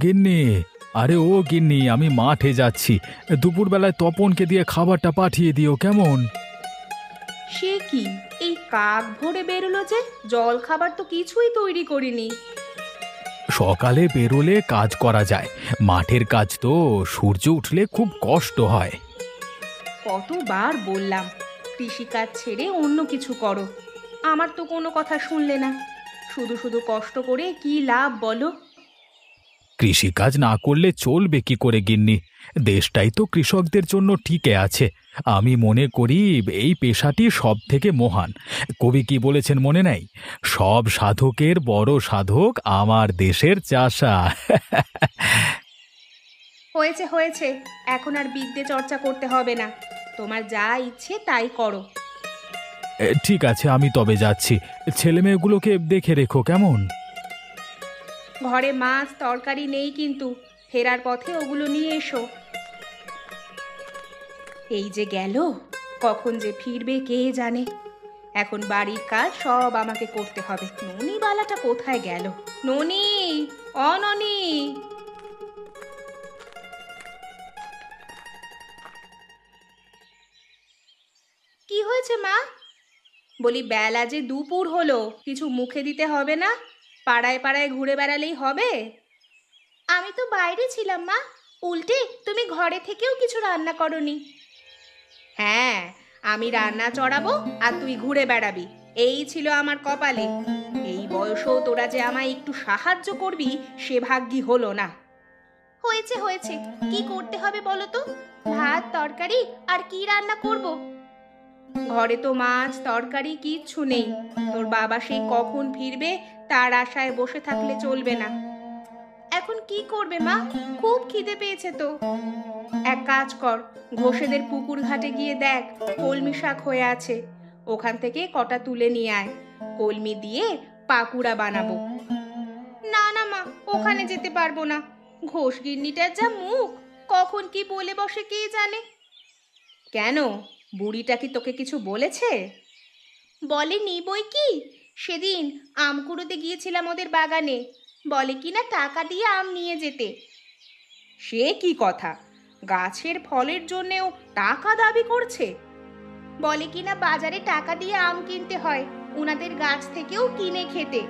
গিন্নি, আরে ও গিন্নি, আমি মাঠে যাচ্ছি। দুপুরবেলায় তপনকে দিয়ে খাবারটা পাঠিয়ে দিও কেমন? সে কি, এই কাক ভোরে বেরোলো যে? জল খাবার তো কিছুই তৈরি করিনি। সকালে বেরোলে কাজ করা যায়, মাঠের কাজ তো সূর্য উঠলে খুব কষ্ট হয়। কতবার বললাম কৃষিকাজ ছেড়ে অন্য কিছু করো, আমার তো কোনো কথা শুনলে না। শুধু শুধু কষ্ট করে কি লাভ বলো? কৃষিকাজ না করলে চলবে কি করে গিন্নি? দেশটাই তো কৃষকদের জন্য টিকে আছে। আমি মনে করি এই পেশাটি সব থেকে মহান। কবি কি বলেছেন মনে নাই? সব সাধকের বড় সাধক আমার দেশের চাষা। হয়েছে হয়েছে, এখন আর বিদ্যে চর্চা করতে হবে না। তোমার যা ইচ্ছে তাই করো। ঠিক আছে, আমি তবে যাচ্ছি। ছেলেমেয়েগুলোকে দেখে রেখো কেমন? ঘরে মাছ তরকারি নেই, কিন্তু ফেরার পথে ওগুলো নিয়ে এসো। এই যে গেল, কখন যে ফিরবে কে জানে। এখন বাড়ির কাজ সব আমাকে করতে হবে। ননি বালাটা কোথায় গেল? ননি, অননি। কি হয়েছে মা? বলি বেলা যে দুপুর হলো, কিছু মুখে দিতে হবে না? পাড়ায় পাড়ায় ঘুরে বেড়ালেই হবে? আমি তো বাইরে ছিলাম মা, উল্টে তুমি ঘরে থেকেও কিছু রান্না করনি। হ্যাঁ, আমি রান্না চড়াবো আর তুই ঘুরে বেড়াবি, এই ছিল আমার কপালে। এই বয়সেও তোরা যে আমায় একটু সাহায্য করবি সে ভাগ্যি হলো না। হয়েছে হয়েছে, কি করতে হবে বলো তো? ভাত তরকারি আর কি রান্না করব? ঘরে তো মাছ তরকারি কিচ্ছু নেই। তোর বাবা সেই কখন ফিরবে তার আশায় বসে থাকলে চলবে না। এখন কি করবে মা? খুব খিদে পেয়েছে তো। এক কাজ কর, ঘোষেদের পুকুর ঘাটে গিয়ে দেখ কলমি শাক হয়ে আছে, ওখান থেকে কটা তুলে নিয়ে আয়। কলমি দিয়ে পাকুড়া বানাবো। না না মা, ওখানে যেতে পারবো না। ঘোষ গিন্নিটার যা মুখ, কখন কি বলে বসে কে জানে। কেন, বুড়িটা কি তোকে কিছু বলেছে? বলেনি বই কি। সেদিন আম কুড়োতে গিয়েছিলাম ওদের বাগানে, বলে কিনা টাকা দিয়ে আম নিয়ে যেতে। সে কি কথা, গাছের ফলের জন্যেও টাকা দাবি করছে? বলে কিনা বাজারে টাকা দিয়ে আম কিনতে হয়, ওনাদের গাছ থেকেও কিনে খেতে।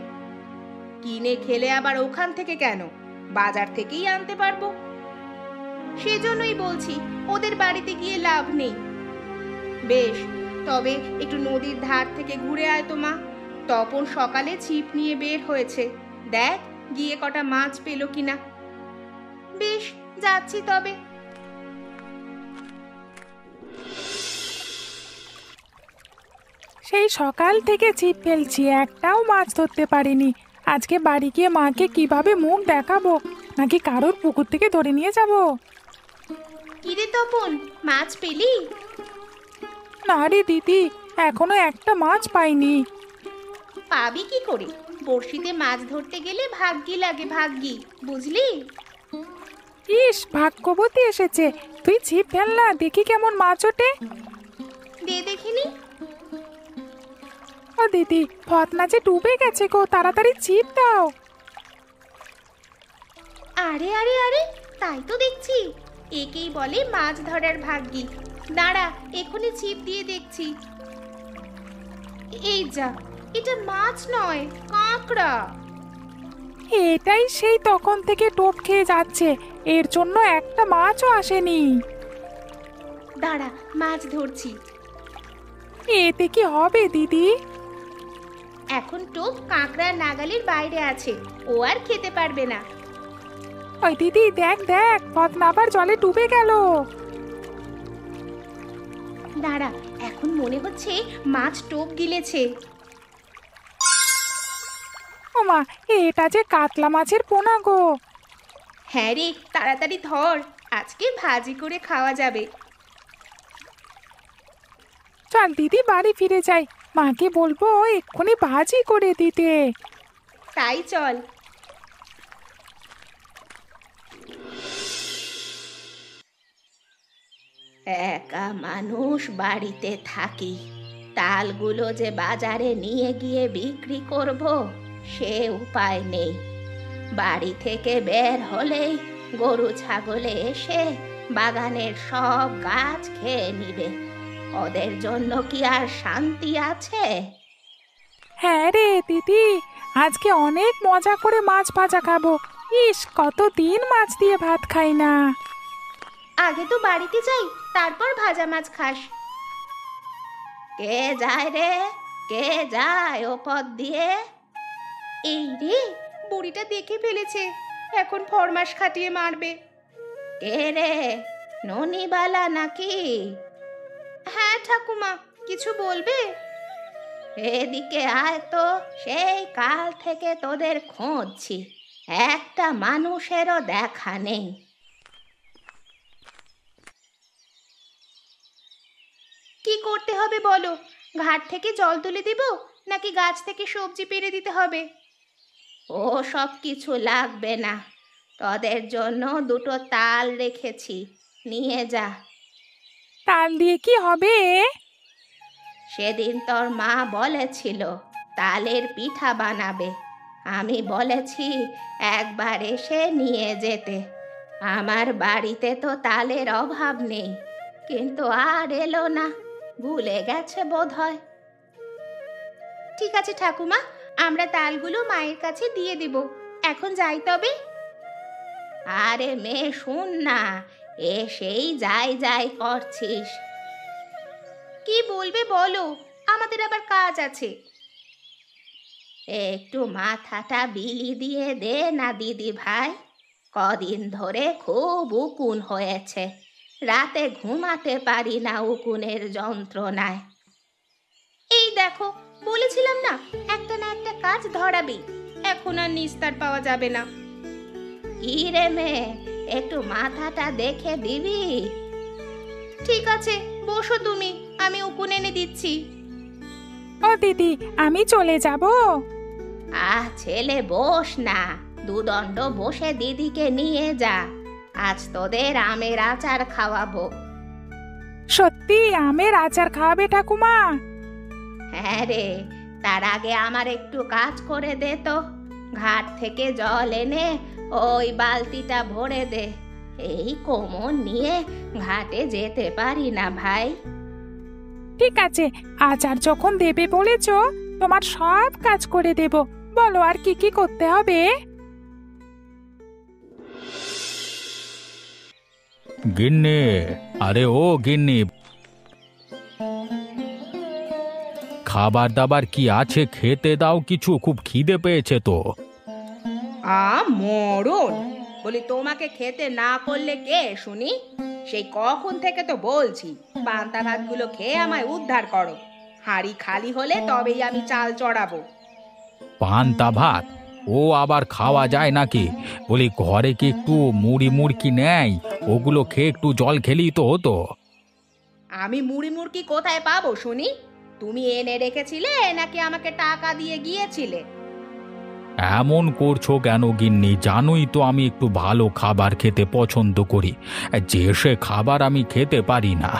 কিনে খেলে আবার ওখান থেকে কেন, বাজার থেকেই আনতে পারবো। সেজন্যই বলছি ওদের বাড়িতে গিয়ে লাভ নেই। বেশ, তবে একটু নদীর ধার থেকে ঘুরে আয় তো মা। তপন সকালে ছিপ নিয়ে বের হয়েছে, দেখ গিয়ে কটা মাছ পেল কিনা। বেশ, যাচ্ছি তবে। সেই সকাল থেকে ছিপ ফেলছি, একটাও মাছ ধরতে পারিনি। আজকে বাড়ি গিয়ে মাকে কিভাবে মুখ দেখাবো? নাকি কারোর পুকুর থেকে ধরে নিয়ে যাব? কিরে তপন, মাছ পেলি? না রে দিদি, এখনো একটা মাছ পাইনি। পাবি কি করে? বড়শিতে মাছ ধরতে গেলে ভাগ্যি লাগে, ভাগ্যি, বুঝলি? ইস, ভাগ্যবতী এসেছে। তুই ছিপ ফেল না, দেখি কেমন মাছ ওঠে। দে দেখিনি। ও দিদি, ফতনা যে ডুবে গেছে গো, তাড়াতাড়ি ছিপ দাও। আরে আরে আরে, তাই তো দেখছি। একেই বলে মাছ ধরার ভাগ্যি। দাঁড়া, এখনই ছিপ দিয়ে দেখছি। এই যা, এটা মাছ নয়, কাঁকড়া। এটাই সেই তখন থেকে টোপ খেয়ে যাচ্ছে, এর জন্য একটা মাছও আসেনি। দাঁড়া, মাছ ধরছি। এতে কি হবে দিদি? এখন টোপ কাঁকড়ার নাগালের বাইরে আছে, ও আর খেতে পারবে না। ওই দিদি, দেখ দেখ, ফতনা আবার জলে ডুবে গেল। দাঁড়া, এখন মনে হচ্ছে মাছ টোপ গিলেছে। ও মা, এটা যে কাতলা মাছের পোনা গো। হ্যাঁ রে, তাড়াতাড়ি ধর, আজকে ভাজি করে খাওয়া যাবে। চল দিদি, বাড়ি ফিরে যাই। মাকে বলবো এক্ষুনি ভাজি করে দিতে। তাই চল। একা মানুষ বাড়িতে থাকি, তালগুলো যে বাজারে নিয়ে গিয়ে বিক্রি করব সে উপায় নেই। বাড়ি থেকে বের হলেই গরু ছাগলে এসে বাগানের সব গাছ খেয়ে নিবে। ওদের জন্য কি আর শান্তি আছে? হ্যাঁ রে দিদি, আজকে অনেক মজা করে মাছ ভাজা খাবো। ইস, কতদিন মাছ দিয়ে ভাত খাই না। আগে তো বাড়িতে যাই, তারপর ভাজা মাছ খাস। কে যায় রে, কে যায় ও পথ দিয়ে? এই রে, বুড়িটা দেখে ফেলেছে, এখন ফরমাস খাটিয়ে মারবে। কে রে, ননিবালা নাকি? হ্যাঁ ঠাকুমা, কিছু বলবে? এদিকে আয় তো, সেই কাল থেকে তোদের খুঁজছি, একটা মানুষেরও দেখা নেই। কি করতে হবে বলো? ঘাট থেকে জল তুলে দিব নাকি গাছ থেকে সবজি পেড়ে দিতে হবে? ও সব কিছু লাগবে না, তোদের জন্য দুটো তাল রেখেছি, নিয়ে যা। তাল দিয়ে কি হবে? সেদিন তোর মা বলেছিল তালের পিঠা বানাবে, আমি বলেছি একবার এসে নিয়ে যেতে। আমার বাড়িতে তো তালের অভাব নেই, কিন্তু আর এলো না, ভুলে গেছে বোধহয়। ঠিক আছে ঠাকুমা, আমরা তালগুলো মায়ের কাছে দিয়ে দেব। এখন যাই তবে। আরে মেয়ে শুন না, এসেই যাই যাই করছিস। কি বলবে বলো, আমাদের আবার কাজ আছে। একটু মাথাটা বিলি দিয়ে দে না দিদি ভাই, কদিন ধরে খুব উকুন হয়েছে, রাতে ঘুমাতে পারি না উকুনের যন্ত্রণায়। এই দেখো, বলেছিলাম না একটা না একটা কাজ ধরাবি, এখন আর নিস্তার পাওয়া যাবে না। কি রে মেয়ে, একটু মাথাটা দেখে দিবি? ঠিক আছে, বসো তুমি, আমি উকুন এনে দিচ্ছি। ও দিদি, আমি চলে যাব। ছেলে বস না, দুদণ্ড বসে দিদিকে নিয়ে যা, আজ তোদের আমের আচার খাওয়াবো। সত্যি আমের আচার খাওয়াবে ঠাকুমা? হ্যাঁ রে, তার আগে আমার একটু কাজ করে দে তো। ঘাট থেকে জল এনে ওই বালতিটা ভরে দে, এই কোমর নিয়ে ঘাটে যেতে পারি না ভাই। ঠিক আছে, আচার যখন দেবে বলেছ, তোমার সব কাজ করে দেব। বলো আর কি কি করতে হবে? গিন্নি, আরে ও গিন্নি, খাবার দাবার কি আছে, খেতে দাও কিছু, খুব খিদে পেয়েছে তো। মরণ, বলি তোমাকে খেতে না করলে কে শুনি? সেই কখন থেকে তো বলছি পান্তা ভাতগুলো খেয়ে আমায় উদ্ধার করো। হাঁড়ি খালি হলে তবেই আমি চাল চড়াবো। পান্তা ভাত ও আবার খাওয়া যায় নাকি? বলি ঘরে কি একটু মুড়ি মুড়কি নেই? ওগুলো খেয়ে একটু জল খেলেই তো হতো। আমি মুড়ি মুড়কি কোথায় পাবো শুনি? তুমি এনে রেখেছিলে নাকি আমাকে টাকা দিয়ে গিয়েছিলে? এমন করছো কেন গিন্নি? জানোই তো আমি একটু ভালো খাবার খেতে পছন্দ করি, যে সে খাবার আমি খেতে পারি না।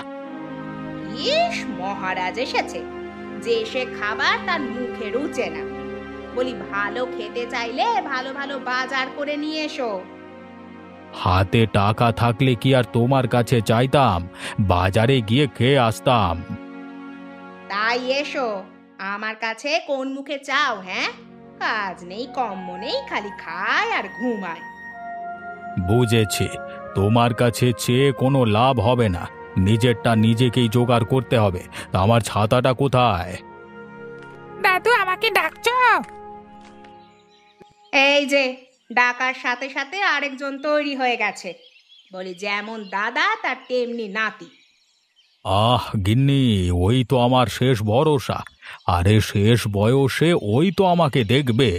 ইস, মহারাজ এসেছে, যে সে খাবার তার মুখে রুচে না। বলি ভালো খেতে চাইলে ভালো ভালো বাজার করে নিয়ে এসো। হাতে টাকা থাকলে কি আর তোমার কাছে চাইতাম? বাজারে গিয়ে খেয়ে আসতাম। তাই এসো, আমার কাছে কোন মুখে চাও? হ্যাঁ, কাজ নেই কম্ম নেই, খালি খায় আর ঘুমায়। বুঝেছি, তোমার কাছে চেয়ে কোনো লাভ হবে না, নিজেরটা নিজেকেই জোগাড় করতে হবে। তা আমার ছাতাটা কোথায়? দাদু, আমাকে ডাকছো? এই যে, ডাকার সাথে সাথে আরেকজন তৈরি হয়ে গেছে। বলি যেমন দাদা তার তেমনি নাতি। আহ গিন্নি, ওই তো আমার শেষ ভরসা। আরে শেষ বয়সে ওই তো আমাকে দেখবে।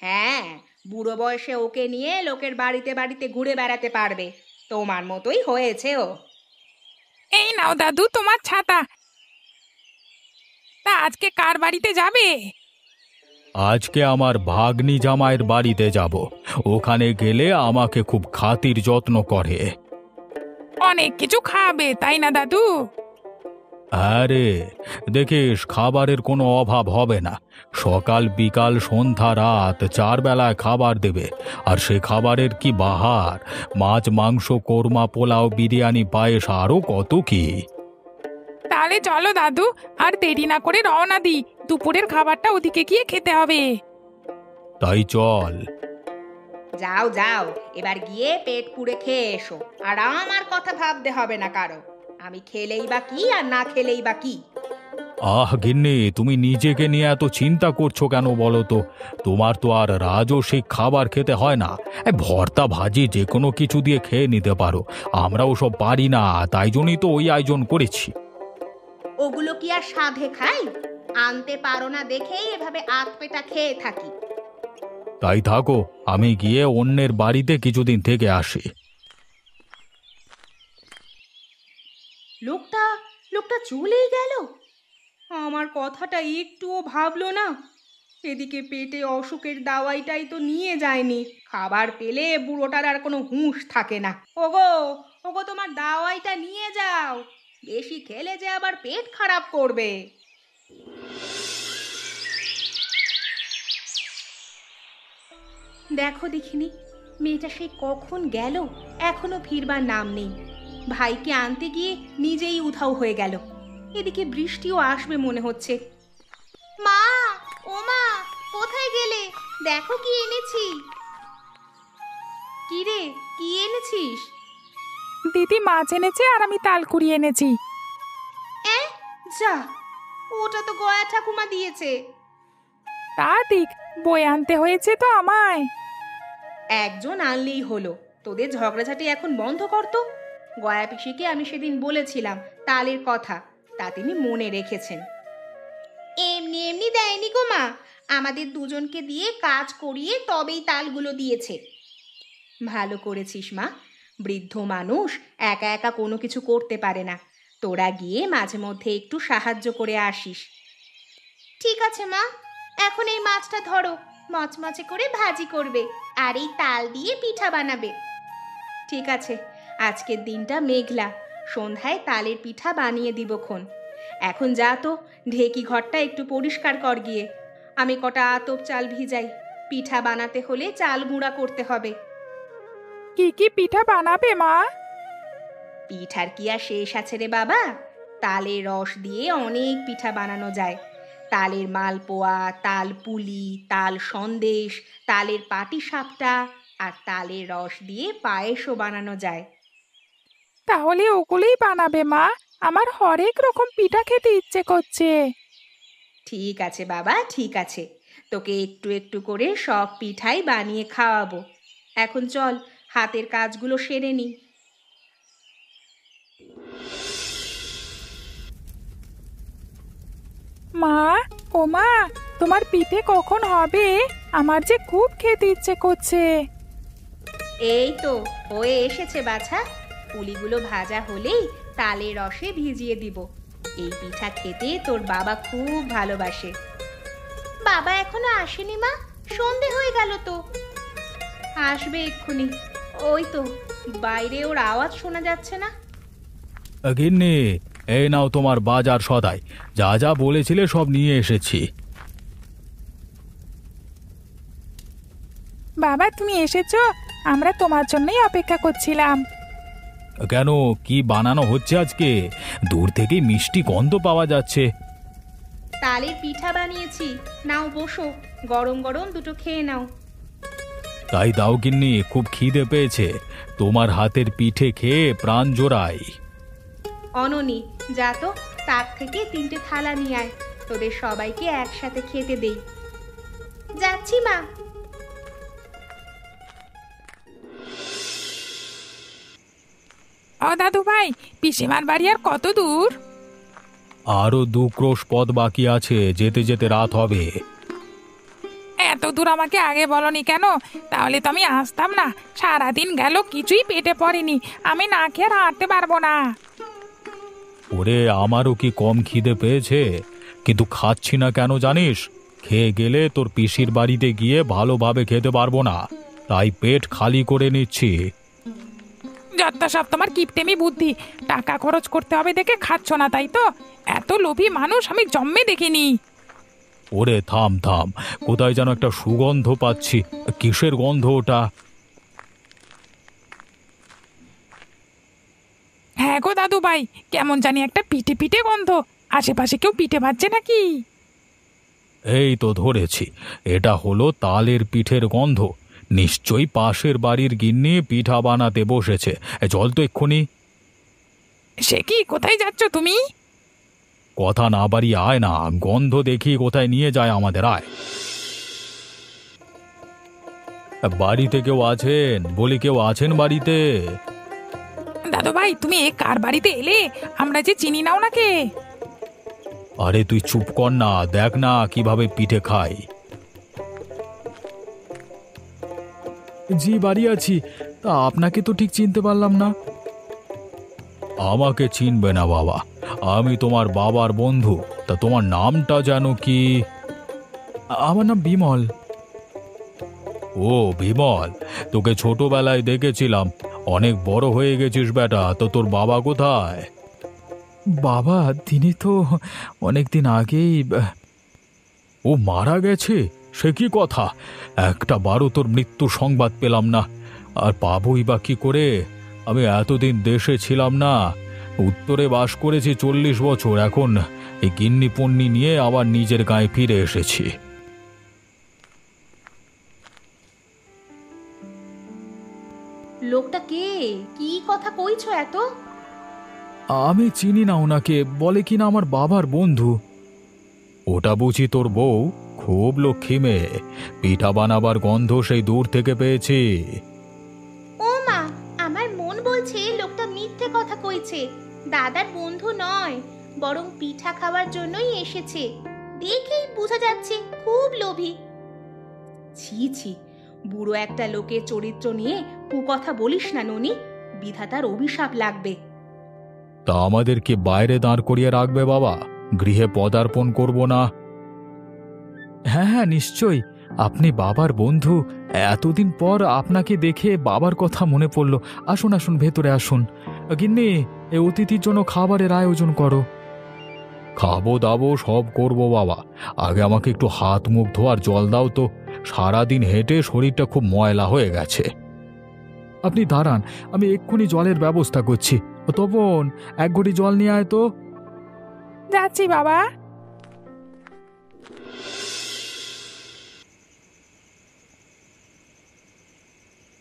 হ্যাঁ, বুড়ো বয়সে ওকে নিয়ে লোকের বাড়িতে বাড়িতে ঘুরে বেড়াতে পারবে। তোমার মতোই হয়েছে ও। এই নাও দাদু, তোমার ছাতা। তা আজকে কার বাড়িতে যাবে? আজকে আমার ভাগ্নি জামাইয়ের বাড়িতে যাব। ওখানে গেলে আমাকে খুব খাতির যত্ন করে। অনেক কিছু খাবে, তাই না দাদু? আরে দেখিস খাবারের কোনো অভাব হবে না। সকাল বিকাল সন্ধ্যা রাত 4 বেলায় খাবার দেবে। আর সে খাবারের কি বাহার! মাছ মাংস কোরমা পোলাও বিরিয়ানি পায়েস আরও কত কি। তাহলে চলো দাদু, আর দেরি না করে রওনা দিই। দুপুরের খাবারটা ওদিকে গিয়ে খেতে হবে। তাই চল। যাও যাও, এবার গিয়ে পেট পুড়ে খেয়ে এসো। আর আমার কথা ভাবতে হবে না কারো। আমি খেলেই বা কি আর না খেলেই বা কি। আহ গিন্নি, তুমি নিজেকে নিয়ে এত চিন্তা করছো কেন বলো তো? তোমার তো আর রাজস্বিক খাবার খেতে হয় না। ভর্তা ভাজি যে কোনো কিছু দিয়ে খেয়ে নিতে পারো। আমরা ওসব পারি না, তাই জন্যই তো ওই আয়োজন করেছি। ওগুলো কি আর সাধে খাই? আনতে পারো না দেখেই এভাবে আধ পেটা খেয়ে থাকি। তাই থাকো, আমি গিয়ে অন্যের বাড়িতে কিছুদিন থেকে আসি। লোকটা লোকটা চলেই গেল। আমার কথাটা একটুও ভাবলো না। এদিকে পেটে অসুখের দাওয়াইটাই তো নিয়ে যায়নি। খাবার পেলে বুড়োটার আর কোনো হুঁশ থাকে না। ওগো ওগো, তোমার দাওয়াইটা নিয়ে যাও। বেশি খেলে যে আবার পেট খারাপ করবে। দেখো দেখিনি, মেয়েটা সেই কখন গেল, এখনো ফিরবার নাম নেই। ভাইকে আনতে গিয়ে নিজেই উধাও হয়ে গেল। এদিকে বৃষ্টিও আসবে মনে হচ্ছে। মা, ও মা, কোথায় গেলে? দেখো কি এনেছি। কি রে, কি এনেছিস? দিদি মাছ এনেছে আর আমি তাল কুড়িয়ে এনেছি। যা, ওটা তো গয়া ঠাকুমা দিয়েছে। তা ঠিক, বই আনতে হয়েছে তো আমায়। একজন আনলেই হলো। তোদের ঝগড়াঝাটি এখন বন্ধ করতো। গয়া পিসিকে আমি সেদিন বলেছিলাম তালের কথা, তা তিনি মনে রেখেছেন। এমনি এমনি দেয়নি গো মা, আমাদের দুজনকে দিয়ে কাজ করিয়ে তবেই তালগুলো দিয়েছে। ভালো করেছিস মা, বৃদ্ধ মানুষ একা একা কোনো কিছু করতে পারে না। তোরা গিয়ে মাঝে মধ্যে একটু সাহায্য করে আসিস। ঠিক আছে মা, এখন এই মাছটা ধরো, মচমচে করে ভাজি করবে আর এই তাল দিয়ে পিঠা বানাবে। ঠিক আছে, আজকের দিনটা মেঘলা, সন্ধ্যায় তালের পিঠা বানিয়ে দিবক্ষণ। এখন যা তো, ঢেকি ঘরটা একটু পরিষ্কার কর গিয়ে। আমি কটা আতপ চাল ভিজাই। পিঠা বানাতে হলে চাল গুঁড়া করতে হবে। কি কি পিঠা বানাবে মা? পিঠার কি আর শেষ আছে রে বাবা? তালের রস দিয়ে অনেক পিঠা বানানো যায়। তালের মালপোয়া, তাল পুলি, তাল সন্দেশ, তালের পাটিসাপটা আর তালের রস দিয়ে পায়েসও বানানো যায়। তাহলে ওগুলোই বানাবে মা, আমার হরেক রকম পিঠা খেতে ইচ্ছে করছে। ঠিক আছে বাবা, ঠিক আছে, তোকে একটু একটু করে সব পিঠাই বানিয়ে খাওয়াবো। এখন চল, হাতের কাজগুলো সেরে নি। মা, ও মা, তোমার পিঠে কখন হবে? আমার যে খুব খেতে ইচ্ছে করছে। এই তো হয়ে এসেছে বাছা। পুলিগুলো ভাজা হলেই তালের রসে ভিজিয়ে দিব। এই পিঠা খেতে তোর বাবা খুব ভালোবাসে। বাবা এখনো আসেনি মা, সন্ধে হয়ে গেল তো। আসবে এক্ষুনি। ওই তো বাইরে ওর আওয়াজ শোনা যাচ্ছে না। গিন্নি, এই নাও তোমার বাজার সদাই। যা যা বলেছিলে সব নিয়ে এসেছি। বাবা তুমি এসেছো, আমরা তোমার জন্যই অপেক্ষা করছিলাম। কেন, কি বানানো হচ্ছে আজকে? দূর থেকে মিষ্টি গন্ধ পাওয়া যাচ্ছে। তালের পিঠা বানিয়েছি, নাও বসো, গরম গরম দুটো খেয়ে নাও। তাই দাও গিন্নি, খুব খিদে পেয়েছে। তোমার হাতের পিঠে খেয়ে প্রাণ জোড়াই। অননি, যা তো তাক থেকে 3টে থালা নিয়ে আয়, তোদের সবাইকে একসাথে খেতে দেই। যাচ্ছি মা। ও দাদু ভাই, পিসিমার বাড়ি আর কত দূর? আরো 2 ক্রোশ পথ বাকি আছে, যেতে যেতে রাত হবে। এত দূর আমাকে আগে বলনি কেন? তাহলে তো আমি আসতাম না। সারাদিন গেল, কিছুই পেটে পড়েনি। আমি না খেয়ে আর হাঁটতে পারবো না। ওরে, আমারও কি কম খিদে পেয়েছে, কিন্তু খাচ্ছি না কেন জানিস? খেয়ে গেলে তোর পিসির বাড়িতে গিয়ে ভালোভাবে খেতে পারবো না, তাই পেট খালি করে নিচ্ছি। যত সব তোমার কিপটেমি বুদ্ধি। টাকা খরচ করতে হবে দেখে খাচ্ছ না, তাই তো? এত লোভী মানুষ আমি জন্মে দেখিনি। ওরে থাম থাম, কোথায় যেন একটা সুগন্ধ পাচ্ছি। কিসের গন্ধ ওটা? হ্যাঁ গো দাদু ভাই, কেমন জানি একটা পিঠে পিঠে গন্ধ। আশেপাশে কেউ পিঠে ভাজছে নাকি? এই তো ধরেছি, এটা হলো তালের পিঠের গন্ধ। নিশ্চয়ই পাশের বাড়ির গিন্নি পিঠা বানাতে বসেছে। চল তো এক্ষুনি। সে কি, কোথায় যাচ্ছ তুমি? কথা না বাড়িয়ে আয় না, গন্ধ দেখি কোথায় নিয়ে যায় আমাদের। আয়। বাড়িতে কেউ আছেন? বলি, কেউ আছেন বাড়িতে? দাদু ভাই, তুমি এ কার বাড়িতে এলে? আমরা যে চিনি না ওনাকে। আরে তুই চুপ কর না, দেখ না কিভাবে পিঠে খাই। জি বাড়ি আছি। তা আপনাকে তো ঠিক চিনতে পারলাম না। আমাকে চিনবে না বাবা, আমি তোমার বাবার বন্ধু। তা তোমার নামটা জানো কি? আমার নাম বিমল। ও বিমল, তোকে ছোটবেলায় দেখেছিলাম। অনেক বড় হয়ে গেছিস বেটা। তো তোর বাবা কোথায়? বাবা তিনি তো অনেক দিন আগেই। ও মারা গেছে? সে কি কথা! একটা বারও তোর মৃত্যুর সংবাদ পেলাম না। আর পাবই বা কি করে? আমি এতদিন দেশে ছিলাম না, উত্তরে বাস করেছি 40 বছর। এখন এই গিন্নি পন্নি নিয়ে আবার নিজের গায়ে ফিরে এসেছি। লোকটা কে? কি কথা কইছো এত? আমি চিনি না ওনাকে, বলে কিনা আমার বাবার বন্ধু। ওটা বুঝি তোর বউ? খুব লক্ষ্মী মেয়ে, পিঠা বানাবার গন্ধ সেই দূর থেকে পেয়েছি। ও মা, আমার মন বলছে লোকটা মিথ্যে কথা কইছে। দাদার বন্ধু নয়, বরং পিঠা খাওয়ার জন্যই এসেছে। দেখেই বোঝা যাচ্ছে খুব লোভী। ছি ছি, বুড়ো একটা লোকের চরিত্র নিয়ে কুকথা বলিস না ননি, বিধাতার অভিশাপ লাগবে। তা আমাদেরকে বাইরে দাঁড় করিয়ে রাখবে বাবা? গৃহে পদার্পণ করব না? হ্যাঁ হ্যাঁ নিশ্চয়ই। আপনি বাবার বন্ধু, এতদিন পর আপনাকে দেখে বাবার কথা মনে পড়ল। আসুন আসুন, ভেতরে আসুন। গিন্নি, এ অতিথির জন্য খাবারের আয়োজন করো। খাবো দাবো সব করব বাবা, আগে আমাকে একটু হাত মুখ ধোয়ার জল দাও তো। সারাদিন হেঁটে শরীরটা খুব ময়লা হয়ে গেছে। আপনি দাঁড়ান, আমি এক্ষুনি জলের ব্যবস্থা করছি। তপন, এক ঘটি জল নিয়ে আয় তো। যাচ্ছি বাবা।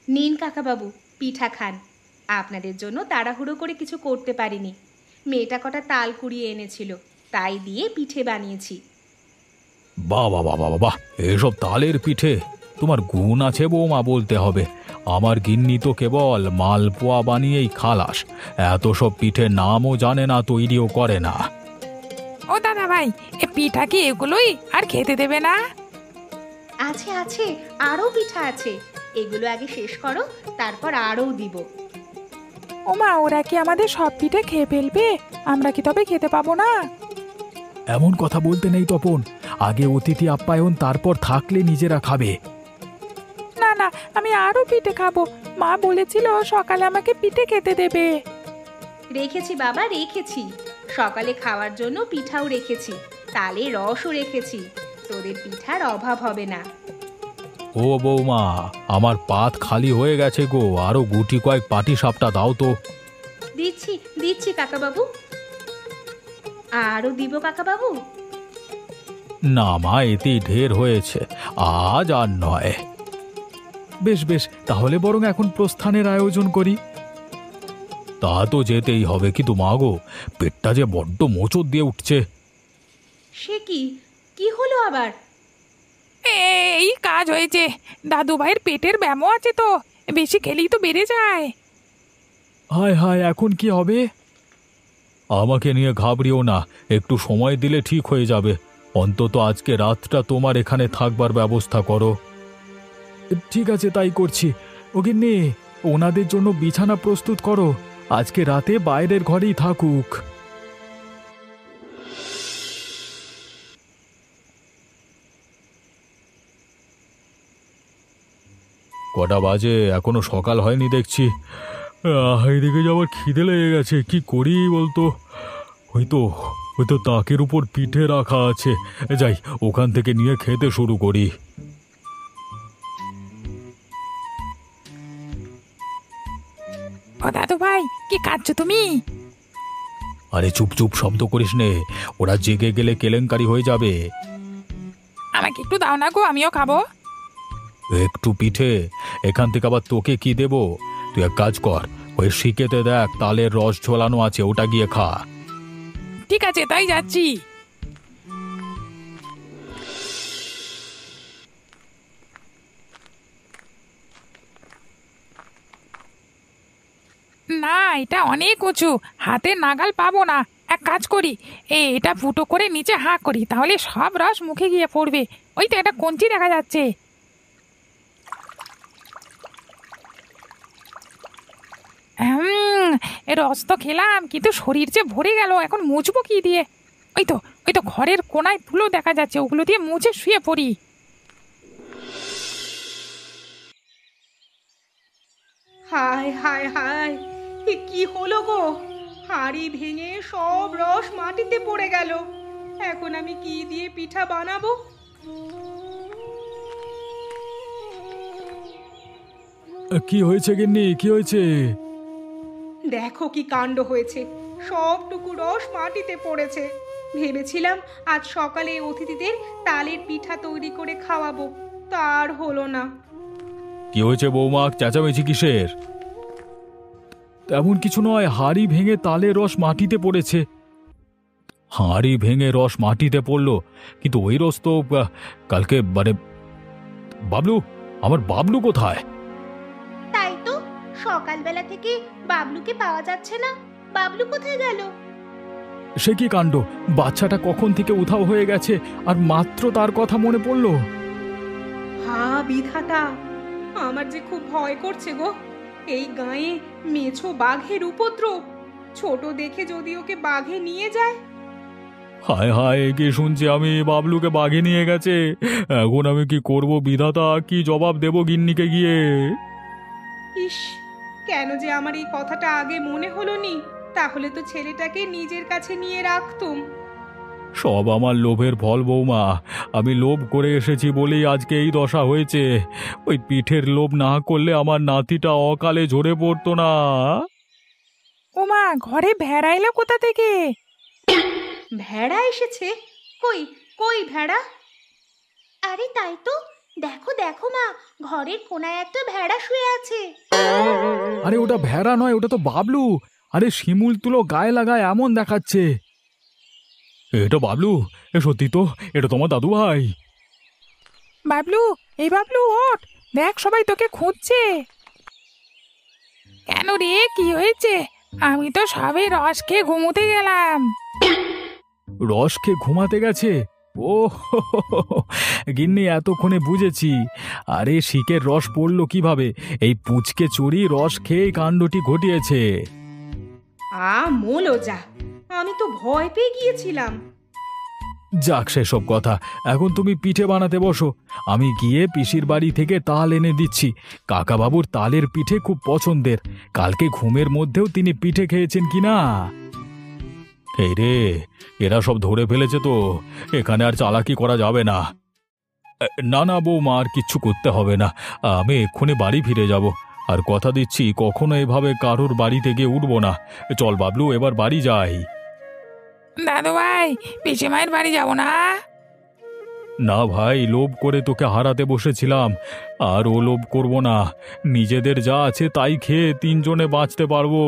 নিন কাকাবাবু, পিঠা খান। আপনাদের জন্য তাড়াহুড়ো করে কিছু করতে পারিনি। মেয়েটা কটা তাল কুড়িয়ে এনেছিল, তাই দিয়ে পিঠে বানিয়েছি। বাহ বাহ বাহ বাহ বাহ, এসব তালের পিঠে! তোমার গুণ আছে বৌমা, বলতে হবে। আমার গিন্নি তো কেবল মালপোয়া বানিয়েই খালাস, এত সব পিঠের নামও জানে না, তৈরিও করে না। ও দাদা ভাই, এ পিঠা কি এগুলোই? আর খেতে দেবে না? আছে আছে, আরও পিঠা আছে। এগুলো আগে শেষ করো, তারপর আরও দিব। ও মা, ওরা কি আমাদের সব পিঠে খেয়ে ফেলবে? আমরা কি তবে খেতে পাবো না? এমন কথা বলতে নেই তপন, আগে অতিথি আপ্যায়ন, তারপর থাকলে নিজেরা খাবে। না না, আমি আরো পিঠে খাবো। মা বলেছিল সকালে আমাকে পিঠে খেতে দেবে। রেখেছি বাবা, রেখেছি। সকালে খাওয়ার জন্য পিঠাও রেখেছি, তালের রসও রেখেছি। তোদের পিঠার অভাব হবে না। ও বৌমা, আমার পাত খালি হয়ে গেছে গো, আরো গুটি কয়েক পাটি সাপটা দাও তো। দিচ্ছি দিচ্ছি কাকাবাবু। আরও দিব কাকাবাবু। না মা, এতেই ঢের হয়েছে, আজ আর নয়। বেশ বেশ, তাহলে বরং এখন প্রস্থানের আয়োজন করি। তা তো যেতেই হবে, কিন্তু মা গো, পেটটা যে বড্ড মোচড় দিয়ে উঠছে। সে কি? কি হলো আবার? এই কাজ হয়েছে। দাদু ভাইয়ের পেটের ব্যামো আছে তো, বেশি খেলেই তো বেড়ে যায়। হায় হায়, এখন কি হবে? আমাকে নিয়ে ঘাবড়িও না, একটু সময় দিলে ঠিক হয়ে যাবে। অন্তত আজকে রাতটা তোমার এখানে থাকবার ব্যবস্থা করো। ঠিক আছে, তাই করছি। গিন্নি, ওনাদের জন্য বিছানা প্রস্তুত করো, আজকে রাতে বাইরের ঘরেই থাকুক। কটা বাজে? এখনো সকাল হয়নি দেখছি। এদিকে যে আমার খিদে লেগে গেছে, কি করি বলতো? ওই তো ওই তো তাকের উপর পিঠে রাখা আছে, যাই ওখান থেকে নিয়ে খেতে শুরু করি। ও দাদু ভাই, কি কাঁদছো তুমি? আরে চুপ চুপ, শব্দ করিস নে, ওরা জেগে গেলে কেলেঙ্কারি হয়ে যাবে। আমাকে একটু দাও না গো, আমিও খাবো। একটু পিঠে? এখান থেকে আবার তোকে কি দেব? তুই এক কাজ কর, ওই শিকেতে দেখ তালের রস ঝোলানো আছে, ওটা গিয়ে খা। ঠিক আছে, তাই যাচ্ছি। না, এটা অনেক উঁচু, হাতে নাগাল পাবো না। এক কাজ করি, এটা ফুটো করে নিচে হাঁ করি, তাহলে সব রস মুখে গিয়ে পড়বে। ওই তো একটা কঞ্চি দেখা যাচ্ছে। এ রস তো খেলাম, কিন্তু শরীর যে ভরে গেল, এখন মুছবো কি দিয়ে? ওই তো ঘরের কোনায় তুলো দেখা যাচ্ছে, ওগুলো দিয়ে মুছে শুয়ে পড়ি। হায় হায় হায়, এ কি হলো গো? হাঁড়ি ভেঙে সব রস মাটিতে পড়ে গেল। এখন আমি কি দিয়ে পিঠা বানাবো? কি হয়েছে গিন্নি, কি হয়েছে? দেখো কি কাণ্ড হয়েছে, সবটুকু রস মাটিতে পড়েছে। ভেবেছিলাম আজ সকালে অতিথিদের তালের পিঠা তৈরি করে খাওয়াবো, তার হলো না। কি হয়েছে বৌমা, চেঁচামেচি কিসের? তেমন কিছু নয়, হাঁড়ি ভেঙে তালের রস মাটিতে পড়েছে। হাঁড়ি ভেঙে রস মাটিতে পড়লো, কিন্তু ওই রস তো কালকে মানে বাবলু, আমার বাবলু কোথায়? তাই তো, সকালবেলা থেকে বাবলুকে পাওয়া যাচ্ছে না। বাবলু কোথায় গেল? সে কি কাণ্ড, বাচ্চাটা কখন থেকে উধাও হয়ে গেছে, আর মাত্র তার কথা মনে পড়লো। হা বিধাতা, আমার যে খুব ভয় করছে গো। এই গায়ে মেছো বাঘের উপদ্রব, ছোট দেখে যদি ওকে বাঘে নিয়ে যায়। হায় হায়, কি শুনছি আমি, বাবলুকে বাঘে নিয়ে গেছে। এখন আমি কি করব বিধাতা, কি জবাব দেব গিন্নিকে গিয়ে? ইস, কেন যে আমার এই কথাটা আগে মনে হলো নি, তাহলে তো ছেলেটাকে নিজের কাছে নিয়ে রাখতুম। সব আমার লোভের ফল বৌমা, আমি লোভ করে এসেছি বলেই আজকে এই দশা হয়েছে। ওই পিঠের লোভ না করলে আমার নাতিটা অকালে ঝরে পড়তো না। ও মা, ঘরে ভেড়া এলো কোথা থেকে? ভেড়া এসেছে? কই কই ভেড়া? আরে তাই তো, দেখো দেখো মা, ঘরের কোনায় একটা ভেড়া শুয়ে আছে। আরে ওটা ভেড়া নয়, ওটা তো বাবলু। আরে শিমুল তুলো গায়ে লাগায় এমন দেখাচ্ছে। এটা বাবলু? সত্যি তো, এটা তোমার দাদু ভাই। বাবলু, এই বাবলু ওঠ, দেখ সবাই তোকে খুঁজছে। কেন রে, কি হয়েছে? আমি তো সবে রস খেয়ে ঘুমোতে গেলাম। রস খেয়ে ঘুমাতে গেছে? ও হো হো হো হো, গিন্নি এতক্ষণে বুঝেছি। আরে শিকের রস পড়লো কিভাবে? এই পুচকে চুরি রস খেয়ে এই কাণ্ডটি ঘটিয়েছে। মোলো যা, আমি তো ভয় পেয়ে গিয়েছিলাম। যাক সেসব কথা, এখন তুমি পিঠে বানাতে বসো। আমি গিয়ে পিসির বাড়ি থেকে তাল এনে দিচ্ছি। কাকাবাবুর তালের পিঠে খুব পছন্দের। কালকে ঘুমের মধ্যেও তিনি পিঠে খেয়েছেন কিনা। এই রে, এরা সব ধরে ফেলেছে তো, এখানে আর চালাকি করা যাবে না। না না বৌমা, আর কিচ্ছু করতে হবে না, আমি এক্ষুনি বাড়ি ফিরে যাব। আর কথা দিচ্ছি, কখনো এভাবে কারোর বাড়িতে গিয়ে উঠবো না। চল বাবলু, এবার বাড়ি যাই। দাদু ভাই, পিসে মায়ের বাড়ি যাব না। না ভাই, লোভ করে তোকে হারাতে বসেছিলাম, আর ও লোভ করব না। নিজেদের যা আছে তাই খেয়ে তিনজনে বাঁচতে পারবো।